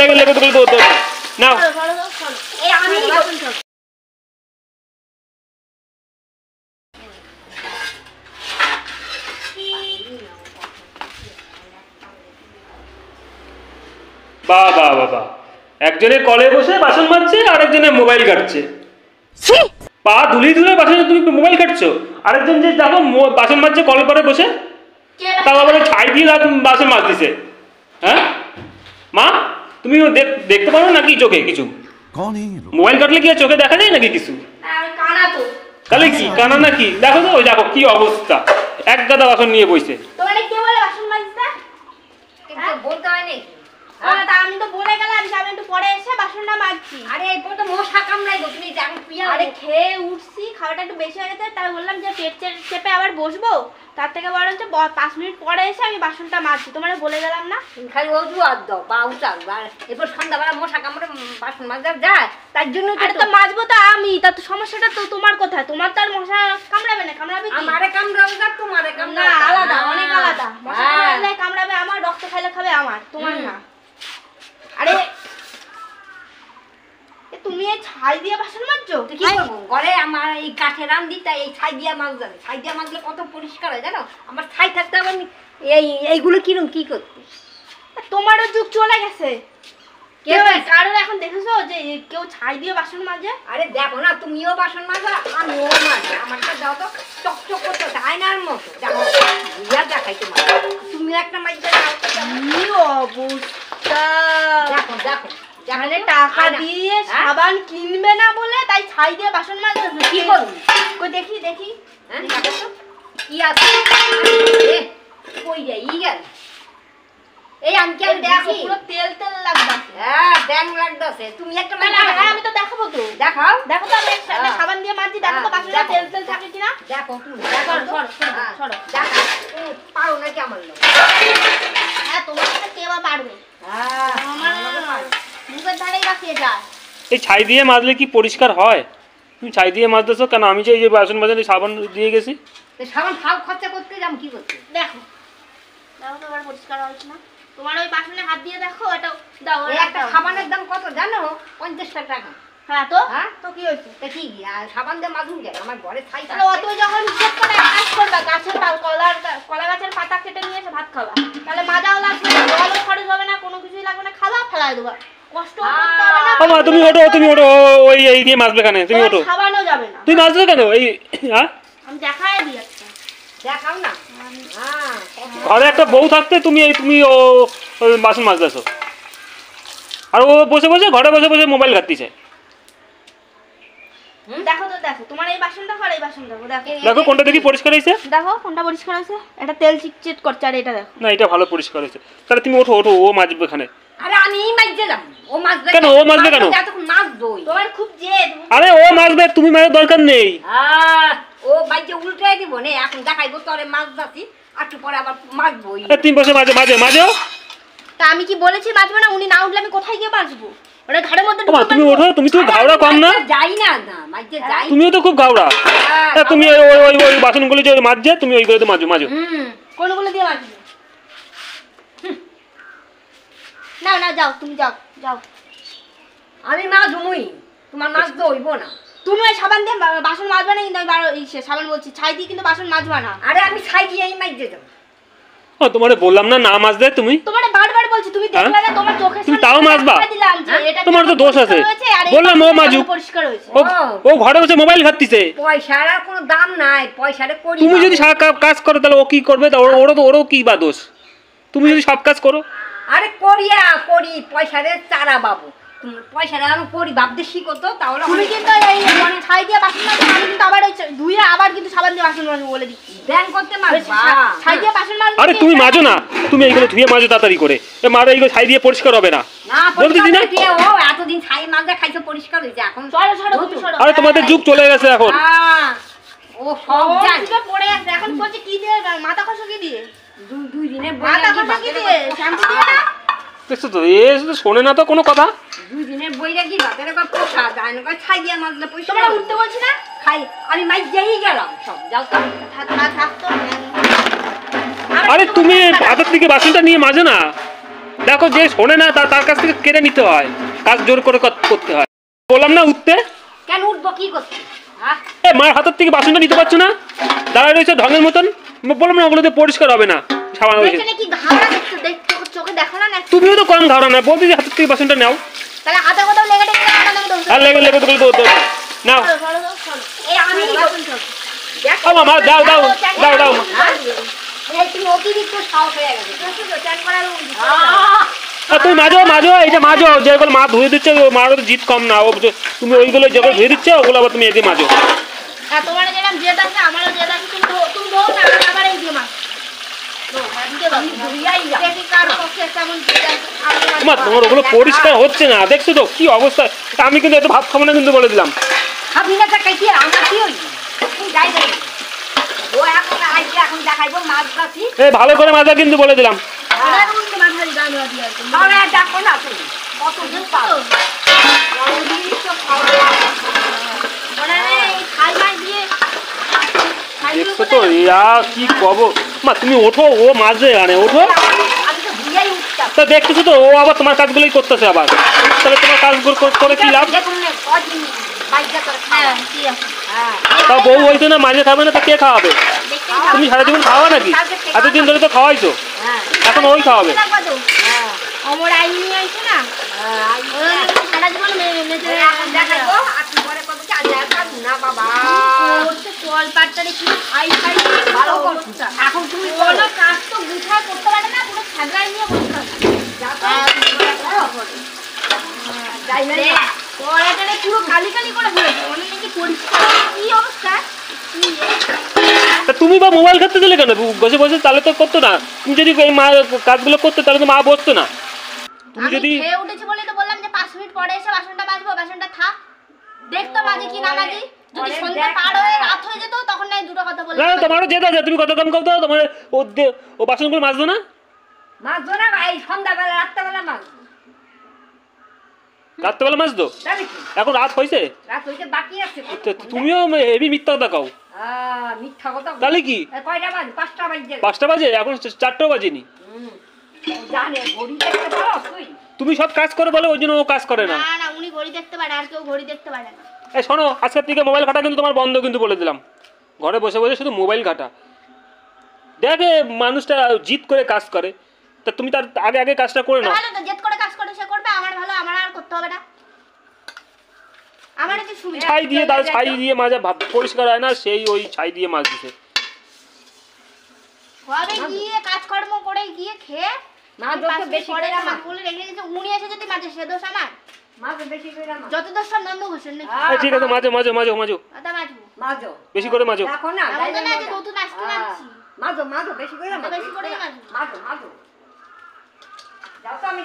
জায়গায় লেগে তো নাও এই আমি বাহ বাহ বাবা, একজনের কলে বসে বাসন মাজছে আর একজনের মোবাইল কাটছে। পা ধুলি ধুলে বাসন, তুমি মোবাইল কাটছো। আরেকজন যে দেখো বাসন মাজছে কলের পরে বসে, তাও আবার ছাই দিয়ে বাসন মাজতেছে। হ্যাঁ মা, তুমি দেখতে পারো নাকি চোখে কিছু? মোবাইল কাটলে কি আর চোখে দেখা যায় নাকি কিছু? কানা তো তাহলে কি কানা নাকি? দেখো তো, ওই দেখো কি অবস্থা, এক গাদা বাসন নিয়ে বসে। তোমারে কে বলে বাসন মাজতে? বলতে হয় নাকি? আমি তো বলে গেলাম যে আমি একটু পরে এসে বাসনটা মাজছি। আরে এই তো মশা কামড়াই গো, তুমি এখন পিয়া। আরে খেয়ে উঠছি, খাওয়াটা একটু বেশি হয়ে গেছে, তাই বললাম যে পেট চেপে আবার বসবো, তার থেকে বরঞ্চ 5 মিনিট পরে এসে আমি বাসনটা মাজছি। তোমারে বলে গেলাম না? খালি ওজু আর দাও বা উঠাও, এরপর সন্ধ্যাবেলা মশা কামড়ে বাসন মাজা যায়, তার জন্য তো মাজবো তো আমি, তা তো সমস্যাটা তো তোমার কোথায়? তোমার তো আর মশা কামড়াবে না, কামড়াবে কি? আমারে কামড়াবে না, তোমারে না, কামড়াবে আলাদা, অনেক আলাদা। মশা কামড়ালে কামড়াবে আমার, রক্ত খাইলে খাবে আমার, তোমার না। আরে তুমি এই ছাই দিয়ে বাসন মাজছো? কি করবো, ঘরে আমার এই কাঠের রান্দি, তাই এই ছাই দিয়া মাছ যাবে। ছাই দিয়া মাজলে কত পরিষ্কার হয় জানো? আমার ছাই থাকতে আমার এইগুলো কিরম কি করতে। তোমারও যুগ চলে গেছে। কেউ কারোর এখন দেখেছো যে কেউ ছাই দিয়ে বাসন মাজে? আরে দেখো না, তুমিও বাসন মাজা, আমিও মাজি। আমারটা দাও তো, চকচক করতে আয়নার মতো। দেখো দেখাই তোমার, তুমি একটা মাজা দাও। কি অবস্থা! দেখো দেখো, মানে টাকা দিয়ে সাবান কিনবে না বলে তাই ছাই দিয়ে বাসন মাজে। কি করব? কই দেখি দেখি, হ্যাঁ দেখো কি আছে। কই রে ই গেল, এই আমি কি দেখো পুরো তেল তেল লাগবে। হ্যাঁ ব্যাং লাগতেছে। তুমি একটা না না, আমি তো দেখাবো তো। দেখাও দেখো তো, আমি সাবান দিয়ে মাজছি, দেখো তো বাসনে তেল তেল থাকে কিনা। দেখো তুমি সরো সরো সরো। দেখো তুমি পারো নাকি আমার লোক? হ্যাঁ, তোমার কাছে কে বা পারবে? হ্যাঁ আমার মুখের ধারেই বাসিয়ে যায়। এই ছাই দিয়ে মাজলে কি পরিষ্কার হয়? তুমি ছাই দিয়ে মাজতেছো কেন? আমি যে এই যে বাসন মাজালে সাবান দিয়ে গেছি। সাবান ফাও খরচা করতে যাম কি করতে? দেখো দেখো তো, এবার পরিষ্কার হচ্ছে না? তোমার ওই বাসনে হাত দিয়ে দেখো, এটা দাও। একটা সাবানের দাম কত জানো? 50 টাকা। হ্যাঁ তো, হ্যাঁ তো কি হয়েছে? তা কি সাবান দিয়ে মাজুন গেল, আমার ঘরে ছাই থাকে। তাহলে অত যখন হিসেব করে কাজ করবা, গাছের কলা গাছের পাতা কেটে নিয়ে এসে ভাত খাবা, তাহলে মাজাও লাগবে না, জলও খরচ হবে না, কোনো কিছুই লাগবে না, খাবা ফেলাই দেবা, কষ্ট করতে হবে না। আমা তুমি ওঠো, ওই এই দিয়ে মাজবে কেন? তুমি ওঠো। খাবানো যাবে না। তুমি মাজলে কেন? এই হ্যাঁ, আমি দেখাই দিই একটা। দেখাও না। হ্যাঁ ঘরে একটা বউ থাকতে তুমি ও বাসন মাজতেছো, আর ও বসে বসে ঘরে বসে বসে মোবাইল ঘাটতিছে। দেখো তো, দেখো তোমার এই বাসনটা আর এই বাসনটা দেখো, দেখো কোনটা দেখি পরিষ্কার হয়েছে। দেখো কোনটা পরিষ্কার হয়েছে। এটা তেল চিটচিট করছে, আর এটা দেখো। না, এটা ভালো পরিষ্কার হয়েছে। তাহলে তুমি ওঠো, ও মাজবে এখানে। আরে আমি মাজতে যাব, ও মাজবে কেন? ও মাজবে কেন? এতক্ষণ মাজবই। তোমার খুব জেদ। আরে ও মাজবে, তুমি মাজার দরকার নেই। ও বাইতে উল্টাই দিব নে, এখন দেখাইবো তোরে মাছ যাচ্ছি, একটু পরে আবার মাজবই। তুমি বসে মাজো। তা আমি কি বলেছি মাজবো না? উনি না উঠলে আমি কোথায় গিয়ে মাজবো? ওটা ঘরের মধ্যে তুমি ওঠো, তুমি তো ঘাওড়া কম না? যাই না না মাঝে যাই। তুমিও তো খুব ঘাওড়া। তুমি ওই বাসনগুলো যে মাজছে, তুমি ওইগুলোতে মাজো। কোনগুলো দিয়ে মাজবো? না না, যাও তুমি, যাও। আমি মাজুমই, তোমার মাজতে হইব না। তুমি ওই সাবান দিয়ে বাসন মাজবে না, কিন্তু সাবান বলছি, ছাই দিয়ে কিন্তু বাসন মাজবা না। আরে আমি ছাই দিয়ে মাজতে যাব। ও তোমারে বললাম না মাজতে। তুমি তোমারে বারবার বলছি, তুমি দেখলে না তোমার চোখের সামনে, তুমি তাও মাজবা? দিলাম যে এটা তোমার তো দোষ আছে। বললাম ও মাজু, পরিষ্কার হয়েছে। ও ঘরে বসে মোবাইল ঘাটতিছে। পয়সার আর কোনো দাম নাই, পয়সারে করি। তুমি যদি সারা কাজ করো তাহলে ও কি করবে? ওরও কি বা দোষ? তুমি যদি সব কাজ করো। আরে করি পয়সারে চারা বাবু, পয়সারে আমি করি ভাবতে শিখো তো, তাহলে তুমি কিন্তু এই ছাই দিয়ে বাসন মাজবে, আমি কিন্তু আবার ধুয়ে আবার কিন্তু সাবান দিয়ে বাসন মাজবো বলে দিচ্ছি। ব্যাং করতে মাজবা। ছাই দিয়ে বাসন মাজবে। আরে তুমি মাজো না, তুমি এইগুলো ধুয়ে মাজো তাড়াতাড়ি করে। এইগুলো ছাই দিয়ে পরিষ্কার হবে না। না পরিষ্কার দিয়ে ও এতদিন ছাই মাজা খাইছো, পরিষ্কার হয়েছে। এখন সরো। আরে তোমাদের যুগ চলে গেছে এখন। ও সব জানি পড়ে আছে এখন। বলছে কি দিয়ে মাথা খসো? কি দিয়ে? দুই দিনে মাথা খসো কি দিয়ে? শ্যাম্পু দিয়ে না? দেখছো তো, শোনে না তো কোনো কথা। 2 দিনের বইরা কি ভাতের একবার পোষা যায় না, ছাই দিয়ে মাজলে পয়সা। তোমরা উঠতে বলছি না? খাই আমি মাইজেই গেলাম সব। যাও তো থাকতো। আরে তুমি হাতের দিকে বাসনটা নিয়ে মাজো না। দেখো যে শোনে না তার কাছ থেকে কেড়ে নিতে হয়, কাজ জোর করে করতে হয়। বললাম না উঠতে, কেন উঠবো কি করছি? হ্যাঁ এ মার হাতের থেকে বাসনটা নিতে পারছো না, দাঁড়ায় রয়েছে ঢঙের মতন। বললাম না ওগুলোতে পরিষ্কার হবে না, সাবান রয়েছে। দেখে নাকি ঘাড়া দেখতে চোখে দেখো না নাকি? তুমিও তো কম ঘাড়া না, বলতে যে হাতের থেকে বাসনটা নাও। তাহলে হাতে কোথাও লেগে টেগে গেলে আমাকে দোষ আর লেগে লেগে তো নাও। এই আমি দেখো মা দাও দাও দাও দাও। এই তুমি অতিরিক্ত সাহস হয়ে গেছে। চ্যান করার তুমি মাজো মাজো, এইটা মাজো, যেগুলো মা ধুয়ে দিচ্ছে মারও তো জিত কম না। তুমি ওইগুলো যেগুলো ধুয়ে দিচ্ছে ওগুলো আবার তুমি এদিকে মাজো। তোমার যেরকম জেদ আছে আমারও জেদ আছে, তুমি ধো না, আবার এই দিয়ে মাছ তোমার ওগুলো পরিষ্কার হচ্ছে না, দেখছো তো কি অবস্থা। আমি কিন্তু এত ভাত খাবো না কিন্তু বলে দিলাম। খাবি না কি আমার কি হইল? যাই যাই ও এখন আইছে, এখন দেখাইবো মাছ বাছি। এই ভালো করে মাজা কিন্তু বলে দিলাম। তাহলে আর দেখো না তুমি কত দিন পাও দেখছো তো ইয়া কি কব। মা তুমি ওঠো, ও মাঝে আনে ওঠো। আমি তো ভুইয়াই উঠতাম। তা দেখতেছো তো ও আবার তোমার কাজগুলোই করতেছে আবার, তাহলে তোমার কাজগুলো করে কি লাভ? দেখুন না কদিন বাইজা করে হ্যাঁ কি আছে হ্যাঁ তা বউ হইতো না, মাঝে খাবে না তো কে খাওয়াবে? তুমি সারা জীবন খাওয়া নাকি? এতদিন ধরে তো খাওয়াইছো, হ্যাঁ এখন ওই খাওয়াবে। হ্যাঁ অমর আইন নিয়ে আইছে না, সারা জীবন এখন দেখাইবো আর পরে কবে কি আজ আর না বাবা কল পাটটারে কি খাই খাই ভালো করছ। এখন তুমি কোনো কাজ তো গুছায় করতে পারে না, পুরো ছাগড়াই নিয়ে বসে থাকে। যাই না কলাটারে পুরো কালি কালি করে ফেলেছে, অনেক নাকি পরিষ্কার কি অবস্থা। তা তুমি বা মোবাইল ঘাটতে দিলে কেন? বসে বসে তাহলে তো করতো না। তুমি যদি এই মা কাজগুলো করতে তাহলে তো মা বসতো না। তুমি আমি যদি খেয়ে উঠেছি বলেই তো বললাম যে 5 মিনিট পরে এসে বাসনটা মাজবো, বাসনটা থাক দেখতো মাঝে কি না মাঝে। যদি সন্ধ্যা পার হয়ে রাত হয়ে যেত তখন নাই দুটো কথা বললাম। না তোমারও যেতে আছে, তুমি কত কম করতো তোমার ও বাসনগুলো মাজতো না? মাছ ধরা ভাই সন্ধ্যাবেলা রাত্রেবেলা মাছ রাত্রেবেলা মাজতো, জানি কি এখন রাত হয়েছে। রাত হইতে বাকি আছে তুমিও হেভি মিথ্যা কথা কও। মিথ্যা কথা তাহলে কি কয়টা বাজে 5টা বাজে 5টা বাজে, এখন 4টাও বাজেনি। জানে ঘড়ি দেখতে পারো তুই? তুমি সব কাজ করে বলে ওই জন্য ও কাজ করে না। না না উনি ঘড়ি দেখতে পারে, আর কেউ ঘড়ি দেখতে পারে না। এই শোনো, আজকের থেকে মোবাইল ঘাটা কিন্তু তোমার বন্ধ কিন্তু বলে দিলাম। ঘরে বসে বসে শুধু মোবাইল ঘাটা। দেখে মানুষটা জিদ করে কাজ করে, তা তুমি তার আগে আগে কাজটা করে নাও। ভালো তো, জেদ করে কাজ করে সে করবে, আমার ভালো, আমার আর করতে হবে না। আমার কি সুবিধা। ছাই দিয়ে তার ছাই দিয়ে মাজা পরিষ্কার হয় না, সেই ওই ছাই দিয়ে মাছ দিছে। হবে গিয়ে কাজকর্ম করে গিয়ে খেয়ে মাছ যত বেশি করে মাছ বলে রেখে গেছে, উনি এসে যদি মাঝে সে দোষ আমার। মাছ বেশি করে মাছ যত দোষ সব নন্দ ঘোষের নাকি এই ঠিক আছে, মাজো মাজো মাজো মাজো, আদা মাজবো। মাছও বেশি করে মাজো। দেখো না এমন তো না যে নতুন আজকে মাছছি, মাছও বেশি করে বেশি করে মাছবো। মাছও যাও তো আমি